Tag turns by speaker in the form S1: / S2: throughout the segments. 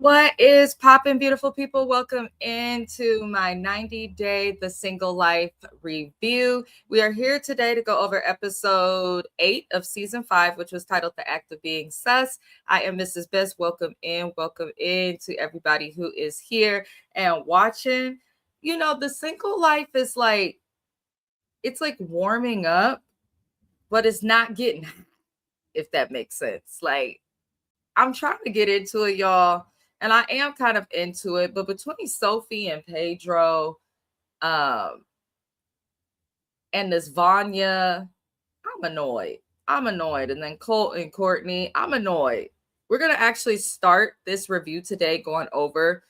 S1: What is poppin', beautiful people? Welcome into my 90-day The Single Life review. We are here today to go over episode 8 of season 5, which was titled The Act of Being Sus. I am Mrs. Best. Welcome in to everybody who is here and watching. You know, The Single Life is like, it's like warming up, but it's not getting hot, if that makes sense. Like, I'm trying to get into it, y'all. And I am kind of into it, but between Sophie and Pedro, and this Vanya, I'm annoyed. And then Colt and Courtney, I'm annoyed. We're gonna actually start this review today going over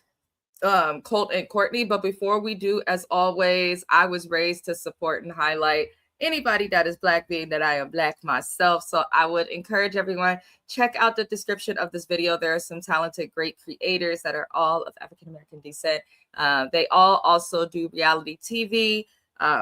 S1: Colt and Courtney. But before we do, as always, I was raised to support and highlight anybody that is Black, being that I am Black myself. So I would encourage everyone, check out the description of this video. There are some talented, great creators that are all of African-American descent. They all also do reality TV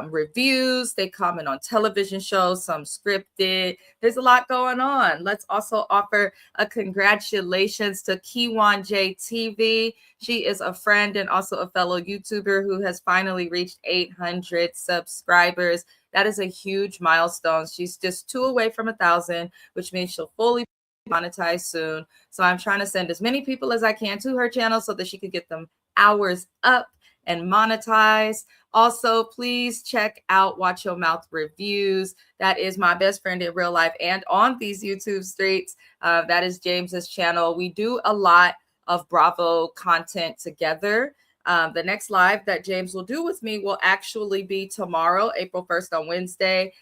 S1: reviews. They comment on television shows, some scripted. There's a lot going on. Let's also offer a congratulations to Kiwan JTV. She is a friend and also a fellow YouTuber who has finally reached 800 subscribers. That is a huge milestone. She's just 2 away from 1,000, which means she'll fully monetize soon. So I'm trying to send as many people as I can to her channel so that she could get them hours up and monetize. Also, please check out Watch Your Mouth Reviews. That is my best friend in real life and on these YouTube streets. That is James's channel. We do a lot of Bravo content together. The next live that James will do with me will actually be tomorrow, April 1st on Wednesday.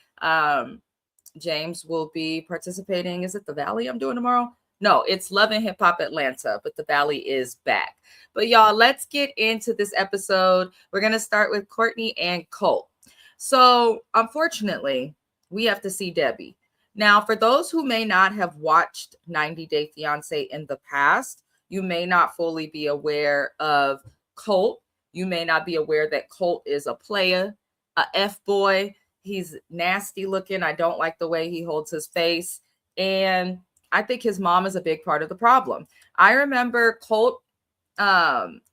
S1: James will be participating. Is it the Valley I'm doing tomorrow? No, it's Love and Hip Hop Atlanta, but the Valley is back. But y'all, let's get into this episode. We're going to start with Courtney and Colt. So unfortunately, we have to see Debbie. Now, for those who may not have watched 90 Day Fiancé in the past, you may not fully be aware of Colt. You may not be aware that Colt is a player, a F-boy. He's nasty looking. I don't like the way he holds his face. And I think his mom is a big part of the problem. I remember Colt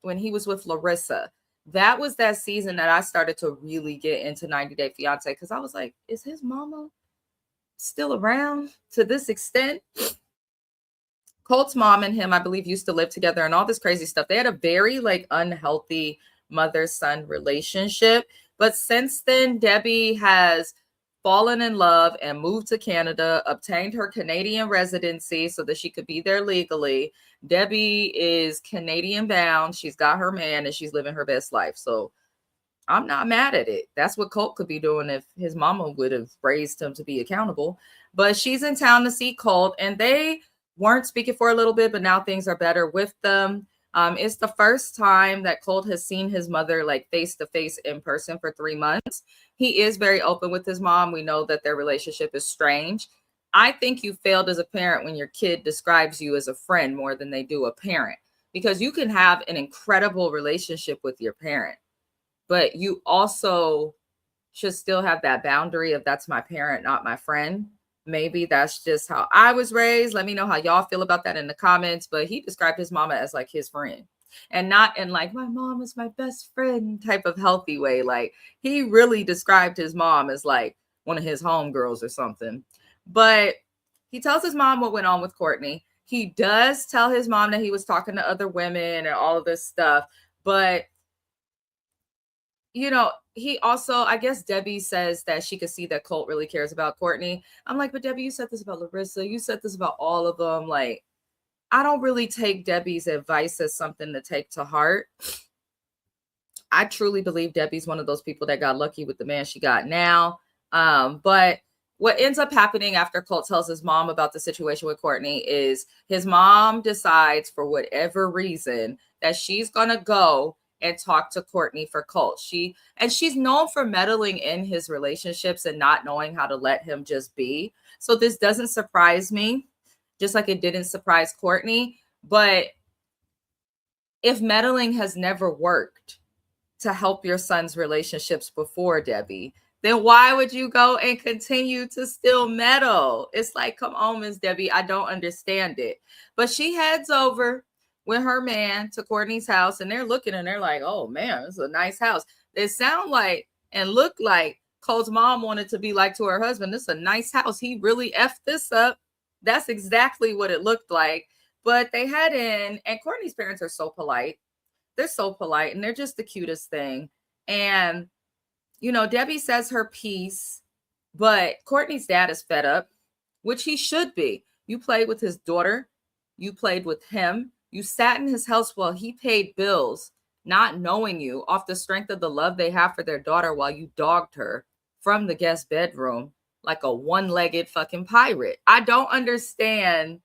S1: when he was with Larissa. That was that season that I started to really get into 90 Day Fiancé because I was like, is his mama still around to this extent? Colt's mom and him, I believe, used to live together and all this crazy stuff. They had a very like unhealthy mother-son relationship. But since then, Debbie has fallen in love and moved to Canada, obtained her Canadian residency so that she could be there legally. Debbie is Canadian bound. She's got her man and she's living her best life. So I'm not mad at it. That's what Colt could be doing if his mama would have raised him to be accountable. But she's in town to see Colt, and they weren't speaking for a little bit, but now things are better with them. It's the first time that Colt has seen his mother like face to face in person for 3 months. He is very open with his mom. We know that their relationship is strange. I think you failed as a parent when your kid describes you as a friend more than they do a parent, because you can have an incredible relationship with your parent, but you also should still have that boundary of that's my parent, not my friend. Maybe that's just how I was raised. Let me know how y'all feel about that in the comments. But he described his mama as like his friend, and not in like my mom is my best friend type of healthy way. Like he really described his mom as like one of his homegirls or something. But he tells his mom what went on with Courtney. He does tell his mom that he was talking to other women and all of this stuff. But you know, he also, I guess Debbie says that she could see that Colt really cares about Courtney. I'm like, but Debbie, you said this about Larissa. You said this about all of them. Like, I don't really take Debbie's advice as something to take to heart. I truly believe Debbie's one of those people that got lucky with the man she got now. But what ends up happening after Colt tells his mom about the situation with Courtney is his mom decides for whatever reason that she's going to go and talk to Courtney for Colt. She's known for meddling in his relationships and not knowing how to let him just be. So this doesn't surprise me, just like it didn't surprise Courtney. But if meddling has never worked to help your son's relationships before, Debbie, then why would you go and continue to still meddle? It's like, come on, Miss Debbie, I don't understand it. But she heads over with her man to Courtney's house, and they're looking and they're like, oh man, this is a nice house. It sound like and looked like Cole's mom wanted to be like to her husband, this is a nice house. He really effed this up. That's exactly what it looked like. But they head in, and Courtney's parents are so polite. They're so polite, and they're just the cutest thing. And, you know, Debbie says her piece, but Courtney's dad is fed up, which he should be. You played with his daughter. You played with him. You sat in his house while he paid bills, not knowing you, off the strength of the love they have for their daughter, while you dogged her from the guest bedroom like a one-legged fucking pirate. I don't understand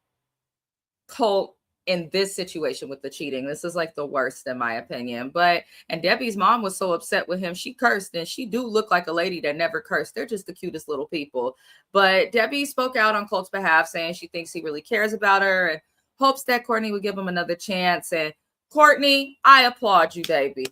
S1: Colt in this situation with the cheating. This is like the worst in my opinion. And Debbie's mom was so upset with him, she cursed, and she do look like a lady that never cursed. They're just the cutest little people. But Debbie spoke out on Colt's behalf, saying she thinks he really cares about her and hopes that Courtney would give him another chance. And Courtney, I applaud you, baby.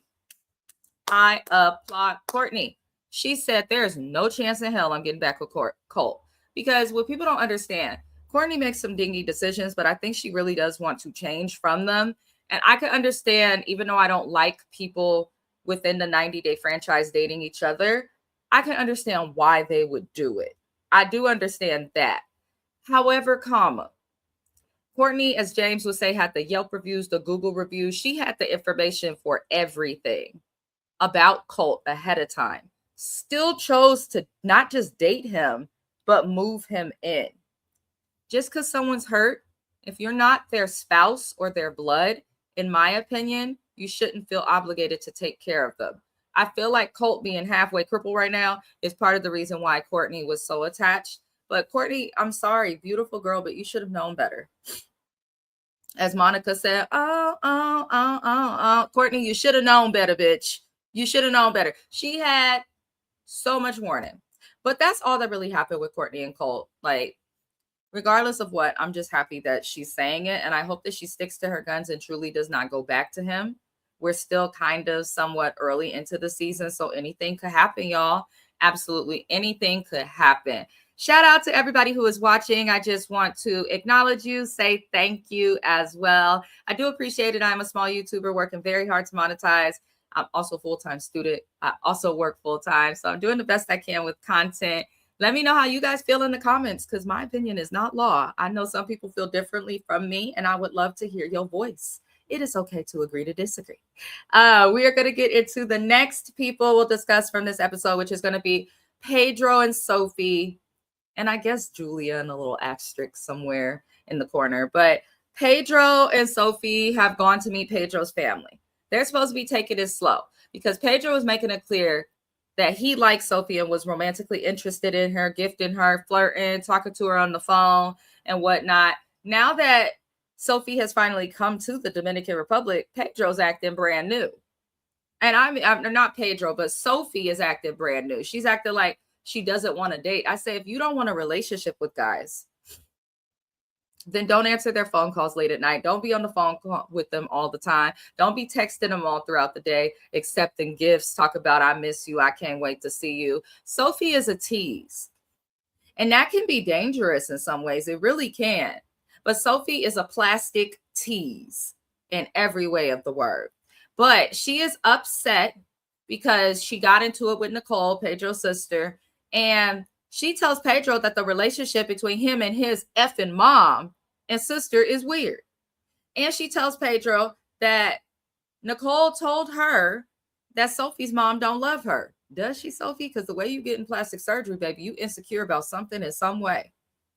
S1: I applaud Courtney. She said there's no chance in hell I'm getting back with Colt. Because what people don't understand, Courtney makes some dingy decisions, but I think she really does want to change from them. And I can understand, even though I don't like people within the 90-day franchise dating each other, I can understand why they would do it. I do understand that. However, Courtney, as James would say, had the Yelp reviews, the Google reviews. She had the information for everything about Colt ahead of time. Still chose to not just date him, but move him in. Just because someone's hurt, if you're not their spouse or their blood, in my opinion, you shouldn't feel obligated to take care of them. I feel like Colt being halfway crippled right now is part of the reason why Courtney was so attached. But Courtney, I'm sorry, beautiful girl, but you should have known better. As Monica said, Courtney, you should have known better, bitch. You should have known better. She had so much warning. But that's all that really happened with Courtney and Colt. Like, regardless of what, I'm just happy that she's saying it. And I hope that she sticks to her guns and truly does not go back to him. We're still kind of somewhat early into the season, so anything could happen, y'all. Absolutely anything could happen. Shout out to everybody who is watching. I just want to acknowledge you, say thank you as well. I do appreciate it. I'm a small YouTuber working very hard to monetize. I'm also a full-time student. I also work full-time, so I'm doing the best I can with content. Let me know how you guys feel in the comments, because my opinion is not law. I know some people feel differently from me, and I would love to hear your voice. It is okay to agree to disagree. We are going to get into the next people we'll discuss from this episode, which is going to be Pedro and Sophie, and I guess Julia in a little asterisk somewhere in the corner. But Pedro and Sophie have gone to meet Pedro's family. They're supposed to be taking it slow because Pedro was making it clear that he liked Sophie and was romantically interested in her, gifting her, flirting, talking to her on the phone and whatnot. Now that Sophie has finally come to the Dominican Republic, Pedro's acting brand new. And I'm not Pedro, but Sophie is acting brand new. She's acting like she doesn't want to date. I say, if you don't want a relationship with guys, then don't answer their phone calls late at night. Don't be on the phone with them all the time. Don't be texting them all throughout the day, accepting gifts, talk about, I miss you, I can't wait to see you. Sophie is a tease. And that can be dangerous in some ways. It really can. But Sophie is a plastic tease in every way of the word. But she is upset because she got into it with Nicole, Pedro's sister, and she tells Pedro that the relationship between him and his effing mom and sister is weird. And she tells Pedro that Nicole told her that Sophie's mom don't love her. Does she, Sophie? Because the way you get in plastic surgery, baby, you insecure about something in some way.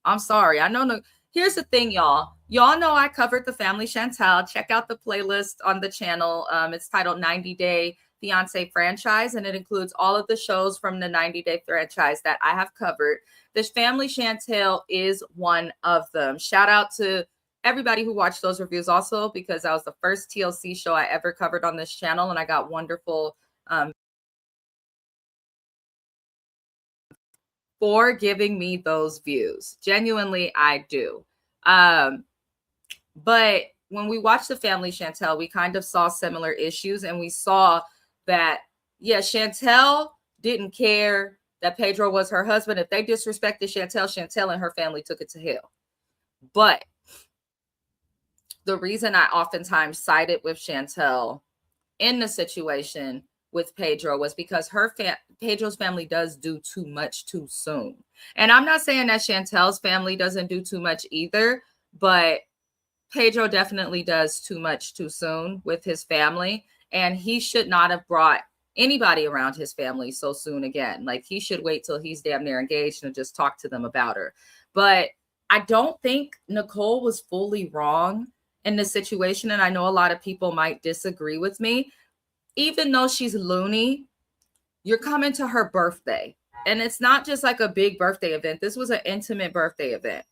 S1: I'm sorry. I know. Here's the thing, y'all. Y'all know I covered the Family Chantal. Check out the playlist on the channel. It's titled 90-Day Fiance Franchise, and it includes all of the shows from the 90-Day franchise that I have covered. This Family Chantal is one of them. Shout out to everybody who watched those reviews also, because that was the first TLC show I ever covered on this channel, and I got wonderful for giving me those views. Genuinely, I do. But when we watched the Family Chantal, we kind of saw similar issues, and we saw that, yeah, Chantal didn't care that Pedro was her husband. If they disrespected Chantal, Chantal and her family took it to hell. But the reason I oftentimes sided with Chantel in the situation with Pedro was because Pedro's family does do too much too soon. And I'm not saying that Chantel's family doesn't do too much either, but Pedro definitely does too much too soon with his family. And he should not have brought anybody around his family so soon again. Like, he should wait till he's damn near engaged and just talk to them about her. But I don't think Nicole was fully wrong in this situation. And I know a lot of people might disagree with me. Even though she's loony, you're coming to her birthday. And it's not just like a big birthday event. This was an intimate birthday event.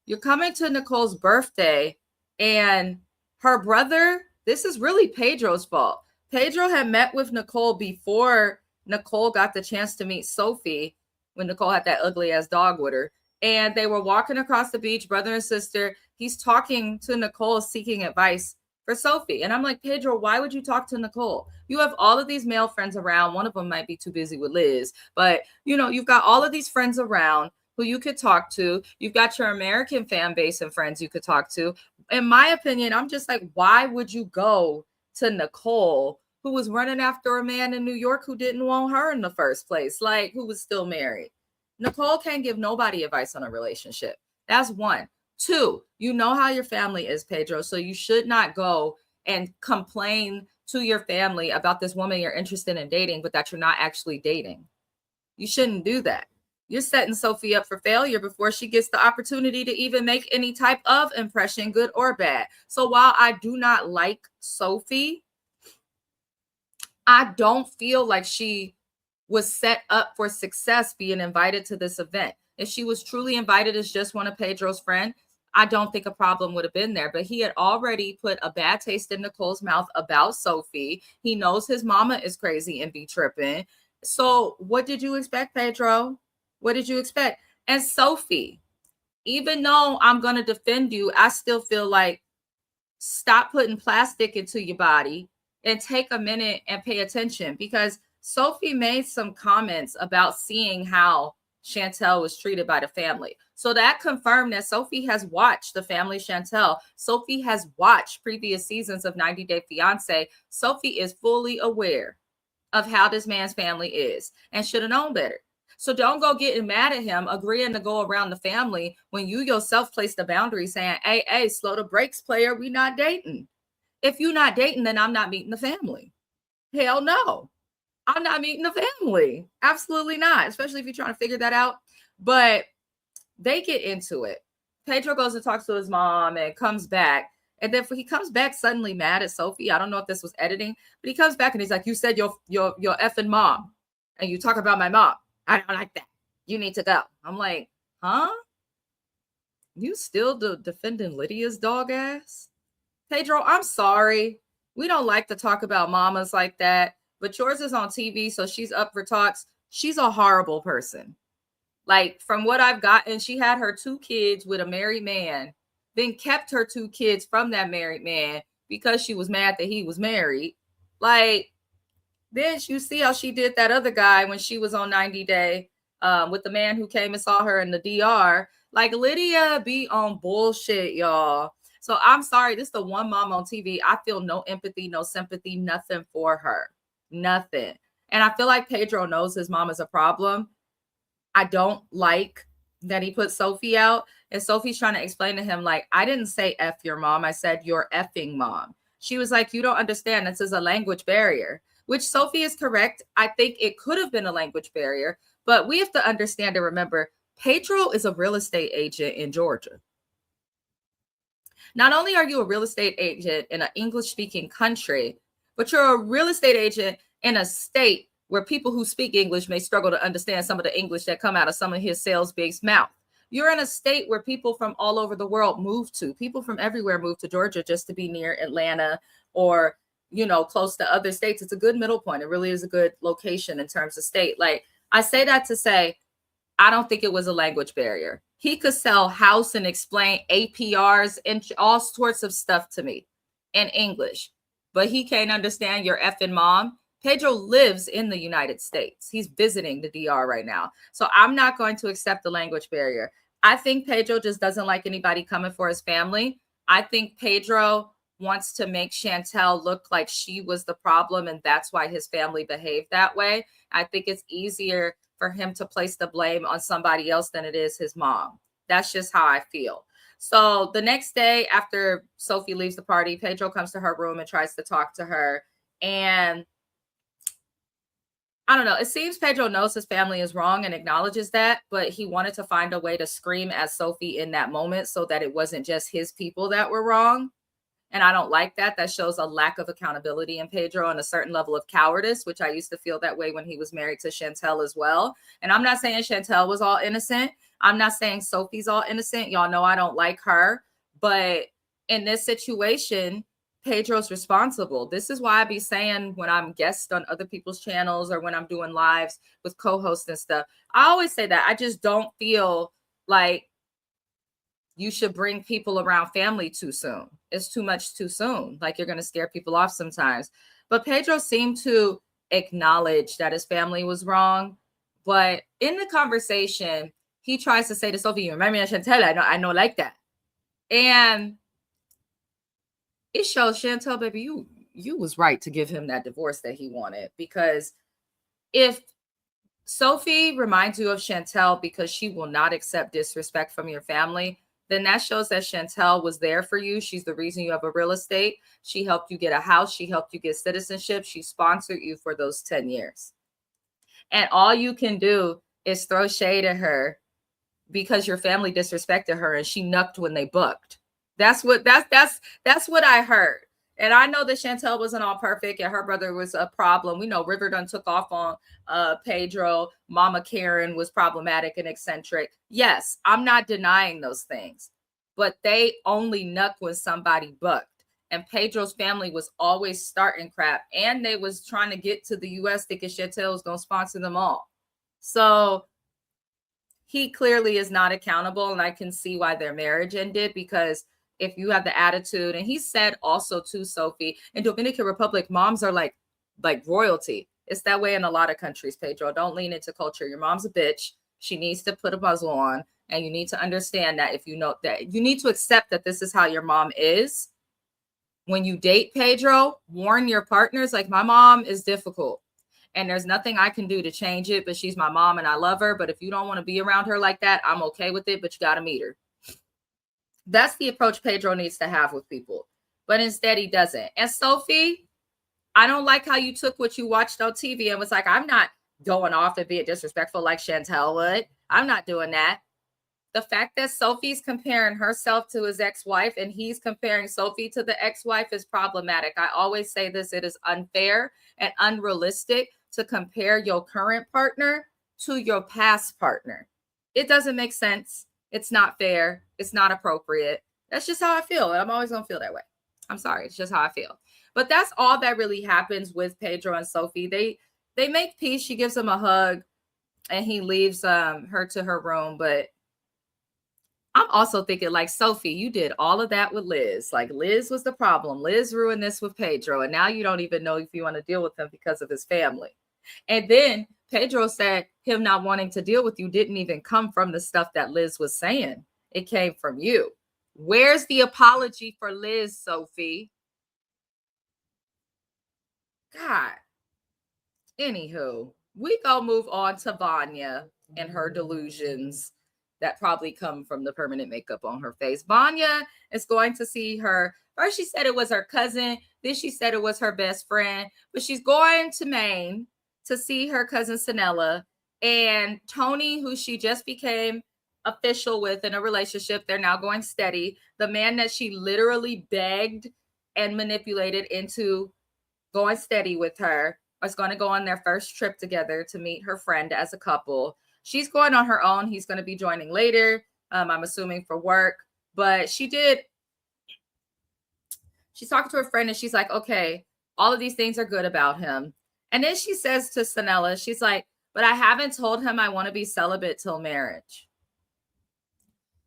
S1: You're coming to Nicole's birthday, and her brother, this is really Pedro's fault. Pedro had met with Nicole before Nicole got the chance to meet Sophie, when Nicole had that ugly ass dog with her. And they were walking across the beach, brother and sister. He's talking to Nicole, seeking advice for Sophie. And I'm like, Pedro, why would you talk to Nicole? You have all of these male friends around. One of them might be too busy with Liz, but you've got all of these friends around who you could talk to. You've got your American fan base and friends you could talk to. In my opinion, I'm just like, why would you go to Nicole, who was running after a man in New York who didn't want her in the first place, like, who was still married? Nicole can't give nobody advice on a relationship. That's one. Two, you know how your family is, Pedro, so you should not go and complain to your family about this woman you're interested in dating, but that you're not actually dating. You shouldn't do that. You're setting Sophie up for failure before she gets the opportunity to even make any type of impression, good or bad. So while I do not like Sophie, I don't feel like she was set up for success being invited to this event. If she was truly invited as just one of Pedro's friends, I don't think a problem would have been there. But he had already put a bad taste in Nicole's mouth about Sophie. He knows his mama is crazy and be tripping. So what did you expect, Pedro? What did you expect? And Sophie, even though I'm going to defend you, I still feel like, stop putting plastic into your body and take a minute and pay attention, because Sophie made some comments about seeing how Chantel was treated by the family. So that confirmed that Sophie has watched the family Chantel. Sophie has watched previous seasons of 90 Day Fiancé. Sophie is fully aware of how this man's family is and should have known better. So don't go getting mad at him, agreeing to go around the family when you yourself placed a boundary saying, hey, slow the brakes, player. We not dating. If you're not dating, then I'm not meeting the family. Hell no. I'm not meeting the family. Absolutely not. Especially if you're trying to figure that out. But they get into it. Pedro goes and talks to his mom and comes back. And then he comes back suddenly mad at Sophie. I don't know if this was editing, but he comes back and he's like, you said your effing mom. And you talk about my mom. I don't like that. You need to go. I'm like, huh? You still defending Lydia's dog ass? Pedro, I'm sorry. We don't like to talk about mamas like that. But yours is on TV, so she's up for talks. She's a horrible person. Like, from what I've gotten, she had her 2 kids with a married man, then kept her 2 kids from that married man because she was mad that he was married. Like, then you see how she did that other guy when she was on 90 Day with the man who came and saw her in the DR. Like, Lydia be on bullshit, y'all. So I'm sorry. This is the one mom on TV. I feel no empathy, no sympathy, nothing for her. Nothing. And I feel like Pedro knows his mom is a problem. I don't like that he put Sophie out. And Sophie's trying to explain to him, like, I didn't say F your mom. I said your effing mom. She was like, you don't understand. This is a language barrier, which Sophie is correct. I think it could have been a language barrier, but we have to understand and remember, Pedro is a real estate agent in Georgia. Not only are you a real estate agent in an English-speaking country, but you're a real estate agent in a state where people who speak English may struggle to understand some of the English that come out of some of his sales big's mouth. You're in a state where people from all over the world move to. People from everywhere move to Georgia just to be near Atlanta or, close to other states. It's a good middle point. It really is a good location in terms of state. Like, I say that to say, I don't think it was a language barrier. He could sell house and explain APRs and all sorts of stuff to me in English, but he can't understand your effing mom. Pedro lives in the United States. He's visiting the DR right now. So I'm not going to accept the language barrier. I think Pedro just doesn't like anybody coming for his family. I think Pedro wants to make Chantel look like she was the problem, and that's why his family behaved that way. I think it's easier for him to place the blame on somebody else than it is his mom. That's just how I feel. So the next day, after Sophie leaves the party, Pedro comes to her room and tries to talk to her. And I don't know. It seems Pedro knows his family is wrong and acknowledges that, but he wanted to find a way to scream at Sophie in that moment so that it wasn't just his people that were wrong. And I don't like that. That shows a lack of accountability in Pedro and a certain level of cowardice, which I used to feel that way when he was married to Chantel as well. And I'm not saying Chantel was all innocent. I'm not saying Sophie's all innocent. Y'all know I don't like her. But in this situation, Pedro's responsible. This is why I be saying when I'm guest on other people's channels or when I'm doing lives with co-hosts and stuff, I always say that I just don't feel like you should bring people around family too soon. It's too much too soon. Like you're going to scare people off sometimes. But Pedro seemed to acknowledge that his family was wrong. But in the conversation, he tries to say to Sophie, "You remind me of Chantel. I know like that." And it shows Chantel, baby, you was right to give him that divorce that he wanted. Because if Sophie reminds you of Chantel because she will not accept disrespect from your family, then that shows that Chantel was there for you. She's the reason you have a real estate. She helped you get a house. She helped you get citizenship. She sponsored you for those 10 years. And all you can do is throw shade at her because your family disrespected her and she knucked when they booked. That's what I heard. And I know that Chantel wasn't all perfect and her brother was a problem. We know River done took off on Pedro. Mama Karen was problematic and eccentric. Yes, I'm not denying those things, but they only knuck when somebody booked. And Pedro's family was always starting crap. And they was trying to get to the U.S. thinking Chantel was going to sponsor them all. So he clearly is not accountable. And I can see why their marriage ended, because if you have the attitude, and he said also to Sophie, in Dominican Republic, moms are like royalty. It's that way in a lot of countries, Pedro. Don't lean into culture. Your mom's a bitch. She needs to put a muzzle on. And you need to understand that if you know that, you need to accept that this is how your mom is. When you date Pedro, warn your partners, like, my mom is difficult. And there's nothing I can do to change it, but she's my mom and I love her. But if you don't want to be around her like that, I'm okay with it, but you got to meet her. That's the approach Pedro needs to have with people. But instead, he doesn't. And Sophie, I don't like how you took what you watched on TV and was like, I'm not going off and being disrespectful like Chantel would. I'm not doing that. The fact that Sophie's comparing herself to his ex-wife and he's comparing Sophie to the ex-wife is problematic. I always say this, it is unfair and unrealistic to compare your current partner to your past partner. It doesn't make sense. It's not fair. It's not appropriate. That's just how I feel. And I'm always going to feel that way. I'm sorry. It's just how I feel. But that's all that really happens with Pedro and Sophie. They make peace. She gives him a hug and he leaves her to her room. But I'm also thinking, like, Sophie, you did all of that with Liz. Like, Liz was the problem. Liz ruined this with Pedro. And now you don't even know if you want to deal with him because of his family. And then Pedro said him not wanting to deal with you didn't even come from the stuff that Liz was saying. It came from you. Where's the apology for Liz, Sophie? God. Anywho, we go move on to Vanya and her delusions that probably come from the permanent makeup on her face. Vanya is going to see her. First, she said it was her cousin. Then she said it was her best friend. But she's going to Maine to see her cousin Sanella. And Tony, who she just became official with in a relationship, they're now going steady. The man that she literally begged and manipulated into going steady with her is going to go on their first trip together to meet her friend as a couple. She's going on her own. He's going to be joining later, I'm assuming for work. But she's talking to her friend and she's like, okay, all of these things are good about him. And then she says to Sanella, she's like, but I haven't told him I want to be celibate till marriage.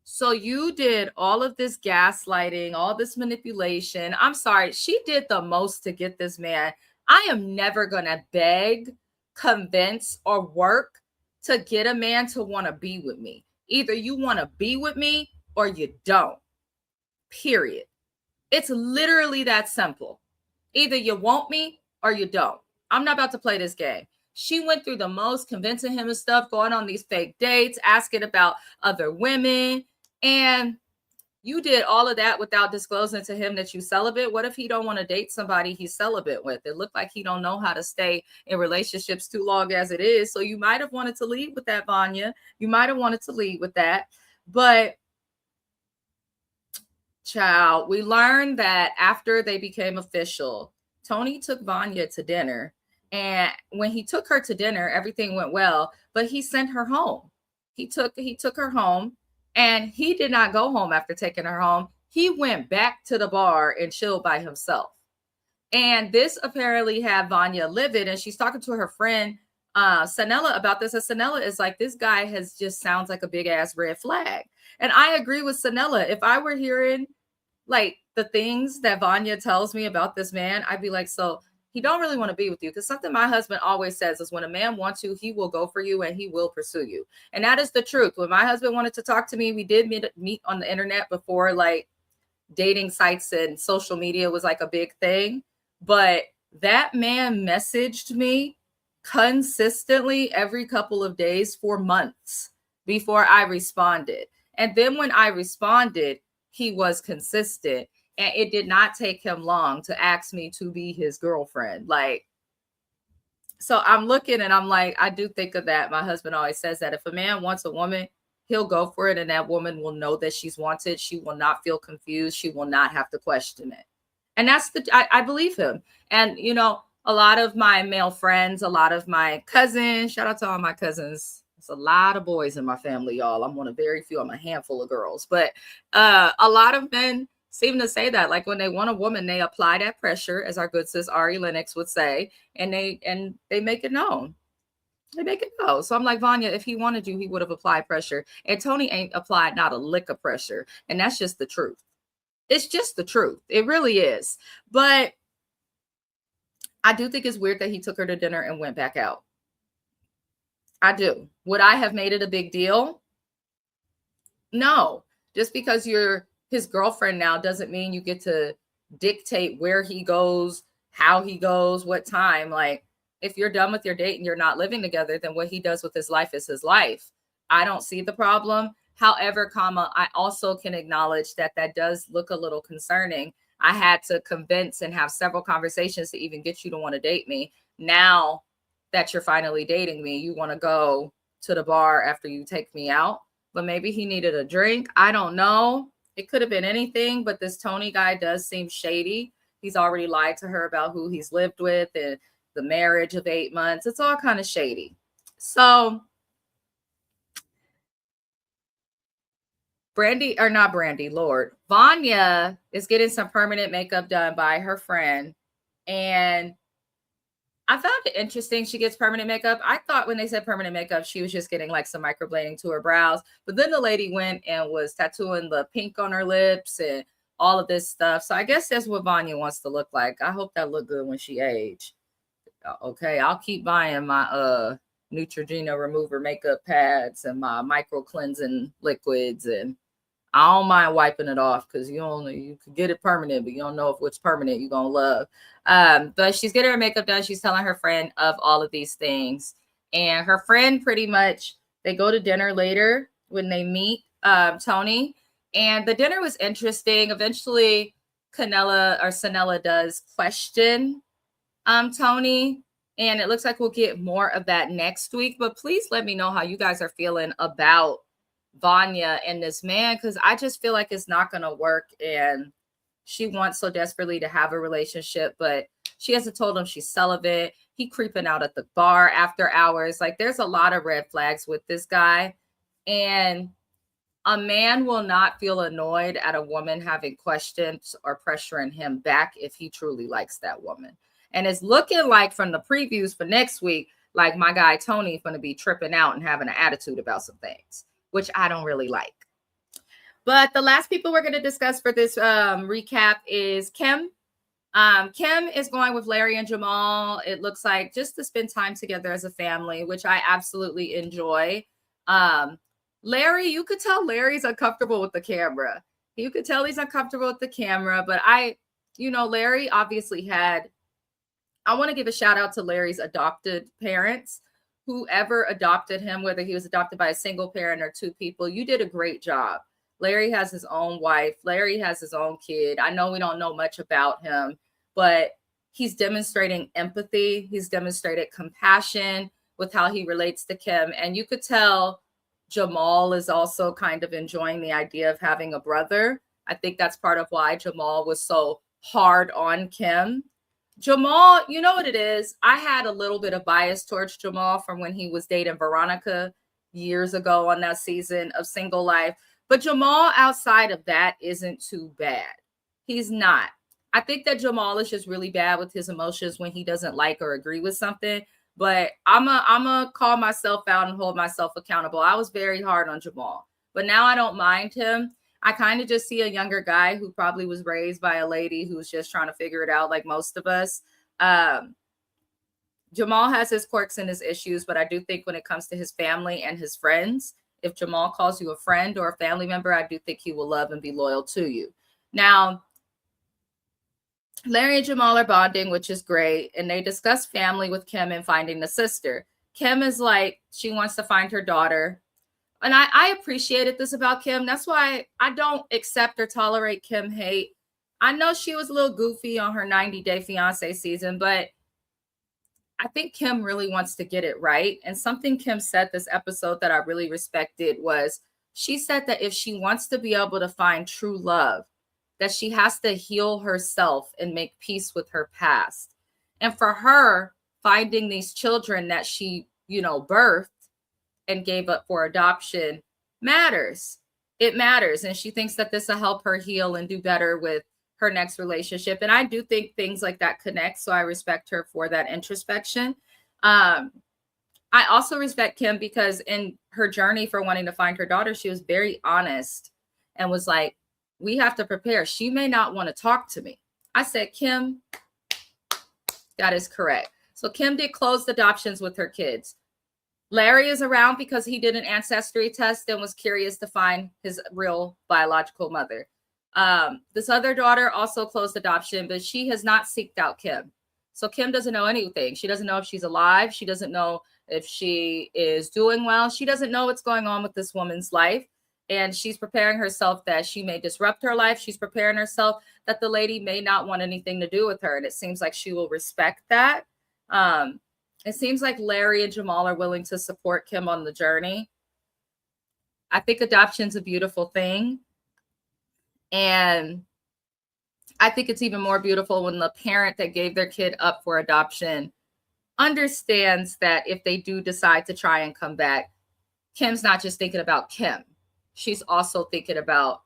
S1: So you did all of this gaslighting, all this manipulation. I'm sorry. She did the most to get this man. I am never going to beg, convince, or work to get a man to want to be with me. Either you want to be with me or you don't. Period. It's literally that simple. Either you want me or you don't. I'm not about to play this game. She went through the most, convincing him of stuff, going on these fake dates, asking about other women. And you did all of that without disclosing to him that you celibate. What if he don't want to date somebody he's celibate with? It looked like he don't know how to stay in relationships too long as it is. So you might have wanted to lead with that, Vanya. You might have wanted to lead with that. But child, we learned that after they became official, Tony took Vanya to dinner. And when he took her to dinner, everything went well, but he sent her home. He took her home, and he did not go home after taking her home. He went back to the bar and chilled by himself. And this apparently had Vanya livid, and she's talking to her friend Sanella about this. And Sanella is like, this guy has just sounds like a big ass red flag. And I agree with Sanella. If I were hearing like the things that Vanya tells me about this man, I'd be like, so he don't really want to be with you. Because something my husband always says is when a man wants you, he will go for you and he will pursue you. And that is the truth. When my husband wanted to talk to me, we did meet on the internet before like dating sites and social media was like a big thing. But that man messaged me consistently every couple of days for months before I responded. And then when I responded, he was consistent, and it did not take him long to ask me to be his girlfriend. Like, so I'm looking and I'm like, I do think of that. My husband always says that if a man wants a woman, he'll go for it, and that woman will know that she's wanted. She will not feel confused. She will not have to question it. And that's I believe him. And, you know, a lot of my male friends, a lot of my cousins, shout out to all my cousins. There's a lot of boys in my family, y'all. I'm one of very few. I'm a handful of girls. But a lot of men seem to say that. Like when they want a woman, they apply that pressure, as our good sis Ari Lennox would say, and they make it known. They make it known. So I'm like, Vanya, if he wanted you, he would have applied pressure. And Tony ain't applied not a lick of pressure. And that's just the truth. It's just the truth. It really is. But I do think it's weird that he took her to dinner and went back out. I do. Would I have made it a big deal? No. Just because you're his girlfriend now doesn't mean you get to dictate where he goes, how he goes, what time. Like, if you're done with your date and you're not living together, then what he does with his life is his life. I don't see the problem. However, I also can acknowledge that does look a little concerning. I had to convince and have several conversations to even get you to want to date me. Now that you're finally dating me, you want to go to the bar after you take me out. But maybe he needed a drink. I don't know. It could have been anything, but this Tony guy does seem shady. He's already lied to her about who he's lived with and the marriage of 8 months. It's all kind of shady. So Vanya is getting some permanent makeup done by her friend. And I found it interesting. She gets permanent makeup. I thought when they said permanent makeup, she was just getting like some microblading to her brows. But then the lady went and was tattooing the pink on her lips and all of this stuff. So I guess that's what Vanya wants to look like. I hope that look good when she age. Okay, I'll keep buying my Neutrogena remover makeup pads and my micro cleansing liquids, and I don't mind wiping it off because you could get it permanent, but you don't know if what's permanent you're gonna love. But she's getting her makeup done. She's telling her friend of all of these things, and her friend pretty much they go to dinner later when they meet Tony, and the dinner was interesting. Eventually, Sanella does question Tony, and it looks like we'll get more of that next week. But please let me know how you guys are feeling about Vanya and this man, because I just feel like it's not going to work, and she wants so desperately to have a relationship, but she hasn't told him she's celibate. He creeping out at the bar after hours. Like, there's a lot of red flags with this guy, and a man will not feel annoyed at a woman having questions or pressuring him back if he truly likes that woman. And it's looking like from the previews for next week, like my guy Tony is going to be tripping out and having an attitude about some things, which I don't really like. But the last people we're going to discuss for this recap is Kim. Kim is going with Larry and Jamal. It looks like just to spend time together as a family, which I absolutely enjoy. Larry, you could tell Larry's uncomfortable with the camera. You could tell he's uncomfortable with the camera, but Larry obviously had, I want to give a shout out to Larry's adopted parents. Whoever adopted him, whether he was adopted by a single parent or two people, you did a great job. Larry has his own wife. Larry has his own kid. I know we don't know much about him, but he's demonstrating empathy. He's demonstrated compassion with how he relates to Kim. And you could tell Jamal is also kind of enjoying the idea of having a brother. I think that's part of why Jamal was so hard on Kim. Jamal, you know what it is? I had a little bit of bias towards Jamal from when he was dating Veronica years ago on that season of Single Life. But Jamal outside of that isn't too bad. He's not. I think that Jamal is just really bad with his emotions when he doesn't like or agree with something. But I'm a call myself out and hold myself accountable. I was very hard on Jamal, but now I don't mind him. I kind of just see a younger guy who probably was raised by a lady who's just trying to figure it out like most of us. Jamal has his quirks and his issues, but I do think when it comes to his family and his friends, if Jamal calls you a friend or a family member, I do think he will love and be loyal to you. Now, Larry and Jamal are bonding, which is great. And they discuss family with Kim and finding the sister. Kim is like, she wants to find her daughter. And I appreciated this about Kim. That's why I don't accept or tolerate Kim hate. I know she was a little goofy on her 90-day fiance season, but I think Kim really wants to get it right. And something Kim said this episode that I really respected was, she said that if she wants to be able to find true love, that she has to heal herself and make peace with her past. And for her, finding these children that she, birthed and gave up for adoption matters. It matters. And she thinks that this will help her heal and do better with her next relationship. And I do think things like that connect. So I respect her for that introspection. I also respect Kim because in her journey for wanting to find her daughter, she was very honest and was like, we have to prepare. She may not want to talk to me. I said, Kim, that is correct. So Kim did closed adoptions with her kids. Larry is around because he did an ancestry test and was curious to find his real biological mother. This other daughter also closed adoption, but she has not seeked out Kim. So Kim doesn't know anything. She doesn't know if she's alive. She doesn't know if she is doing well. She doesn't know what's going on with this woman's life. And she's preparing herself that she may disrupt her life. She's preparing herself that the lady may not want anything to do with her. And it seems like she will respect that. It seems like Larry and Jamal are willing to support Kim on the journey. I think adoption's a beautiful thing. And I think it's even more beautiful when the parent that gave their kid up for adoption understands that if they do decide to try and come back, Kim's not just thinking about Kim. She's also thinking about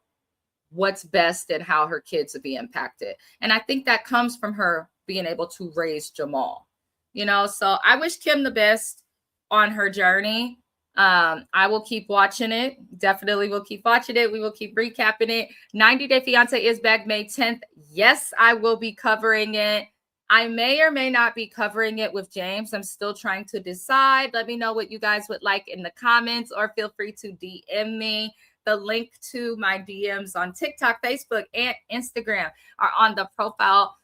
S1: what's best and how her kids will be impacted. And I think that comes from her being able to raise Jamal. So I wish Kim the best on her journey. I will keep watching it. Definitely will keep watching it. We will keep recapping it. 90 Day Fiance is back May 10th. Yes, I will be covering it. I may or may not be covering it with James. I'm still trying to decide. Let me know what you guys would like in the comments, or feel free to DM me. The link to my DMs on TikTok, Facebook, and Instagram are on the profile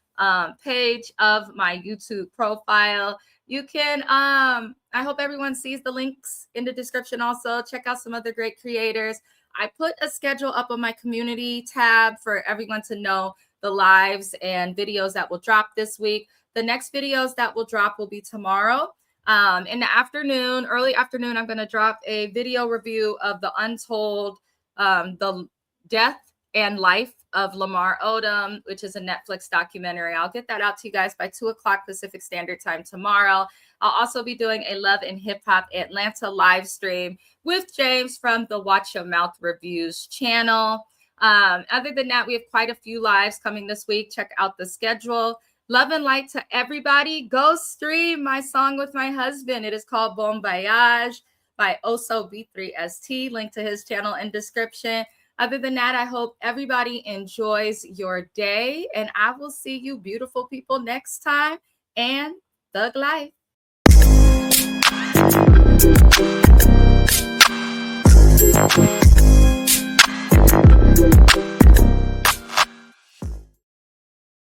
S1: page of my YouTube profile. You can, I hope everyone sees the links in the description also. Check out some other great creators. I put a schedule up on my community tab for everyone to know the lives and videos that will drop this week. The next videos that will drop will be tomorrow. In the afternoon, early afternoon, I'm going to drop a video review of The Untold, the death and life of Lamar Odom, which is a Netflix documentary. I'll get that out to you guys by 2:00 Pacific Standard Time tomorrow. I'll also be doing a Love and Hip Hop Atlanta live stream with James from the Watch Your Mouth Reviews channel. Other than that, we have quite a few lives coming this week. Check out the schedule. Love and light to everybody. Go stream my song with my husband. It is called Bon Voyage by Oso B3ST. Link to his channel in description. Other than that, I hope everybody enjoys your day, and I will see you beautiful people next time. And Thug Life.